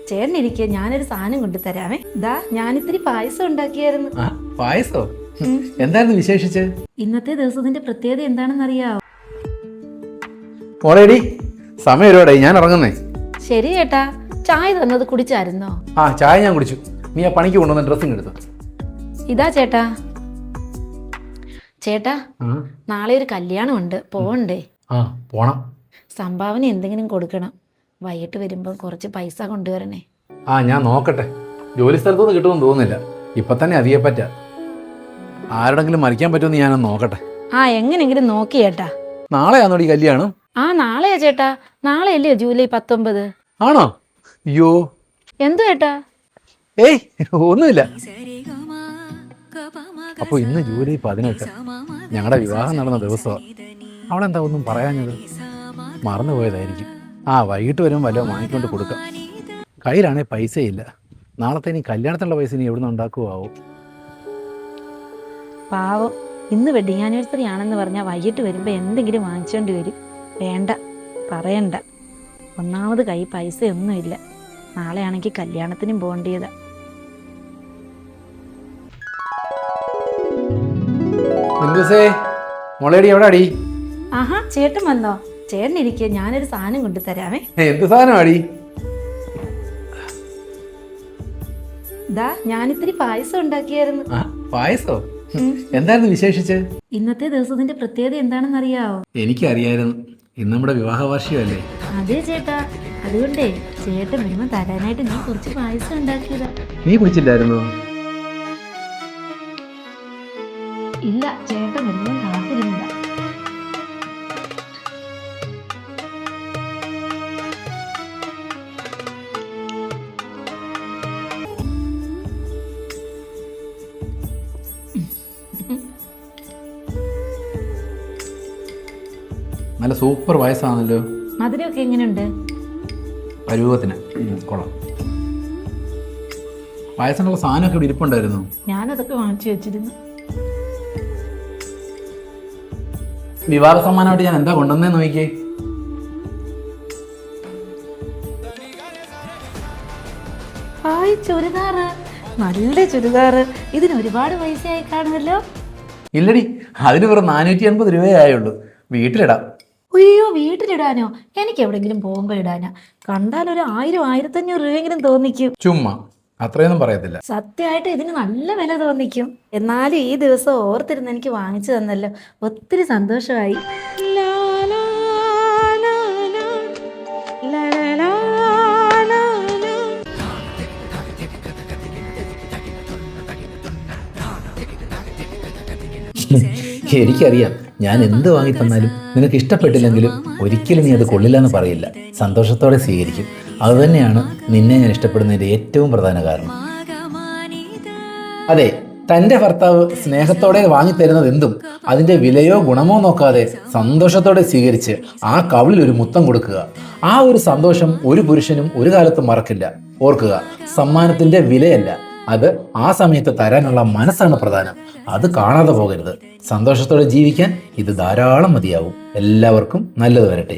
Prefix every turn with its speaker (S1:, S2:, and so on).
S1: ചേട്ടനിരിക്കെ ഞാനൊരു സാധനം കൊണ്ടുതരാമേ. ഇതാ ഞാനിത്തിരി പായസം ഉണ്ടാക്കിയായിരുന്നു.
S2: പായസോ? എന്തായിരുന്നു വിശേഷിച്ച്?
S1: ഇന്നത്തെ ദിവസത്തിന്റെ പ്രത്യേകത എന്താണെന്ന് അറിയാവോ?
S2: ഓൾറെഡി സമയം ഒരുപാടായി, ഞാൻ ഇറങ്ങുന്നേ.
S1: ശരി ചേട്ടാ, ചായ തന്നത് കുടിച്ചായിരുന്നോ?
S2: ചായ ഞാൻ കുടിച്ചു. നീ ആ പണിക്ക് കൊണ്ടുവന്ന ഡ്രസ്സിങ് എടുത്തു.
S1: ഇതാ ചേട്ടാ. ചേട്ടാ, നാളെ ഒരു കല്യാണം ഉണ്ട്, പോവണ്ടേ?
S2: പോണം.
S1: സംഭാവന എന്തെങ്കിലും കൊടുക്കണം. വൈകിട്ട് വരുമ്പോ കുറച്ച് പൈസ കൊണ്ടുവരണേ.
S2: ഞാൻ നോക്കട്ടെ. ജോലി സ്ഥലത്തുനിന്ന് കിട്ടുമെന്ന് തോന്നുന്നില്ല. ഇപ്പൊ തന്നെ അധികം പറ്റ. ആരുടെങ്കിലും മരിക്കാൻ പറ്റുമെന്ന് ഞാനൊന്ന് നോക്കട്ടെ.
S1: എങ്ങനെങ്കിലും നോക്കി ചേട്ടാ.
S2: നാളെയാണോ ഈ കല്യാണം?
S1: നാളെയാ ചേട്ടാ. നാളെയല്ലേ ജൂലൈ 19?
S2: ആണോ? അയ്യോ,
S1: എന്തു ചേട്ടാ?
S2: ഏയ് ഒന്നുമില്ല. അപ്പൊ ഇന്ന് ജൂലൈ 18 ഞങ്ങളുടെ വിവാഹം നടന്ന ദിവസമാണ്. അവളെന്താ ഒന്നും പറയാഞ്ഞത്? മറന്നുപോയതായിരിക്കും. വൈകിട്ട് വരും വല്ലതും വാങ്ങിക്കൊണ്ട് കൊടുക്കാം. കയ്യിലാണെങ്കിൽ പൈസയില്ല. നാളത്തെ ഇനി കല്യാണത്തിനുള്ള പൈസ ഇനി എവിടുന്ന് ഉണ്ടാക്കുവാവും?
S1: പാവം, ഇന്ന് വെഡിങ് ആനിവേഴ്സറി ആണെന്ന് പറഞ്ഞാൽ വൈകിട്ട് വരുമ്പോൾ എന്തെങ്കിലും വാങ്ങിച്ചോണ്ട് വരും. വേണ്ട, പറയണ്ട. ഒന്നാമത് കൈ പൈസയൊന്നുമില്ല. നാളെ ആണെങ്കിൽ കല്യാണത്തിനും പോകേണ്ടതാ.
S2: മോളേടി എവിടെ അടി?
S1: ചേട്ടൻ വന്നോ? ചേട്ടനിരിക്കെ ഞാനൊരു സാധനം കൊണ്ടുതരാമേ.
S2: എന്ത് സാധനം അടി?
S1: ഇതാ ഞാനിത്തിരി പായസം ഉണ്ടാക്കിയായിരുന്നു.
S2: പായസോ? എന്തായിരുന്നു വിശേഷിച്ച്?
S1: ഇന്നത്തെ ദിവസത്തിന്റെ പ്രത്യേകത എന്താണെന്ന് അറിയാവോ?
S2: എനിക്കറിയായിരുന്നു. ഇന്ന് നമ്മുടെ വിവാഹ വാർഷികമല്ലേ?
S1: അതെ ചേട്ടാ, അതുകൊണ്ടേ ചേട്ടൻ വരുമ്പോ തരാനായിട്ട് ഞാൻ കുറച്ച് പായസം ഉണ്ടാക്കിയതാ.
S2: നീ കുടിച്ചില്ലായിരുന്നോ?
S1: ഇല്ല, ചേട്ടൻ വരുമ്പോ കാത്തിരുന്നതാ.
S2: നല്ല സൂപ്പർ പായസമാണല്ലോ.
S1: മധുരമൊക്കെ എങ്ങനെയുണ്ട്?
S2: പരുവത്തിന് കൊള്ളാം. പായസമുള്ള സാധനമൊക്കെ ഇവിടെ ഇരിപ്പുണ്ടായിരുന്നു.
S1: ഞാനതൊക്കെ വാങ്ങിച്ചു വെച്ചിരുന്നു.
S2: വിവാഹ സമ്മാനമായിട്ട് ഞാൻ എന്താ കൊണ്ടുവന്നേ നോക്കിയേ.
S1: ചുരിദാറ്, നല്ല ചുരിദാറ്. ഇതിന് ഒരുപാട് പൈസയായി കാണുമല്ലോ.
S2: ഇല്ലടി, അതിന് വെറും 480 രൂപയേ ആയുള്ളൂ. വീട്ടിലിടാം.
S1: അയ്യോ, വീട്ടിലിടാനോ? എനിക്ക് എവിടെങ്കിലും പോകുമ്പോ ഇടാനാ. കണ്ടാൽ ഒരു 1000-1500 രൂപയെങ്കിലും തോന്നിക്കും.
S2: ചുമ്മാ അത്രയൊന്നും പറയത്തില്ല.
S1: സത്യമായിട്ട് ഇതിന് നല്ല വില തോന്നിക്കും. എന്നാലും ഈ ദിവസം ഓർത്തിരുന്ന് എനിക്ക് വാങ്ങിച്ചു തന്നല്ലോ, ഒത്തിരി സന്തോഷമായി.
S2: എനിക്കറിയാം, ഞാൻ എന്ത് വാങ്ങി തന്നാലും നിനക്ക് ഇഷ്ടപ്പെട്ടില്ലെങ്കിലും ഒരിക്കലും നീ അത് കൊള്ളില്ല എന്ന് പറയില്ല. സന്തോഷത്തോടെ സ്വീകരിക്കും. അതുതന്നെയാണ് നിന്നെ ഞാൻ ഇഷ്ടപ്പെടുന്നതിൻ്റെ ഏറ്റവും പ്രധാന കാരണം. അതെ, തൻ്റെ ഭർത്താവ് സ്നേഹത്തോടെ വാങ്ങിത്തരുന്നത് എന്തും അതിൻ്റെ വിലയോ ഗുണമോ നോക്കാതെ സന്തോഷത്തോടെ സ്വീകരിച്ച് ആ കവിളിൽ ഒരു മുത്തം കൊടുക്കുക. ആ ഒരു സന്തോഷം ഒരു പുരുഷനും ഒരു കാലത്തും മറക്കില്ല. ഓർക്കുക, സമ്മാനത്തിൻ്റെ വിലയല്ല, അത് ആ സമയത്ത് തരാനുള്ള മനസ്സാണ് പ്രധാനം. അത് കാണാതെ പോകരുത്. സന്തോഷത്തോടെ ജീവിക്കാൻ ഇത് ധാരാളം മതിയാവും. എല്ലാവർക്കും നല്ലത് വരട്ടെ.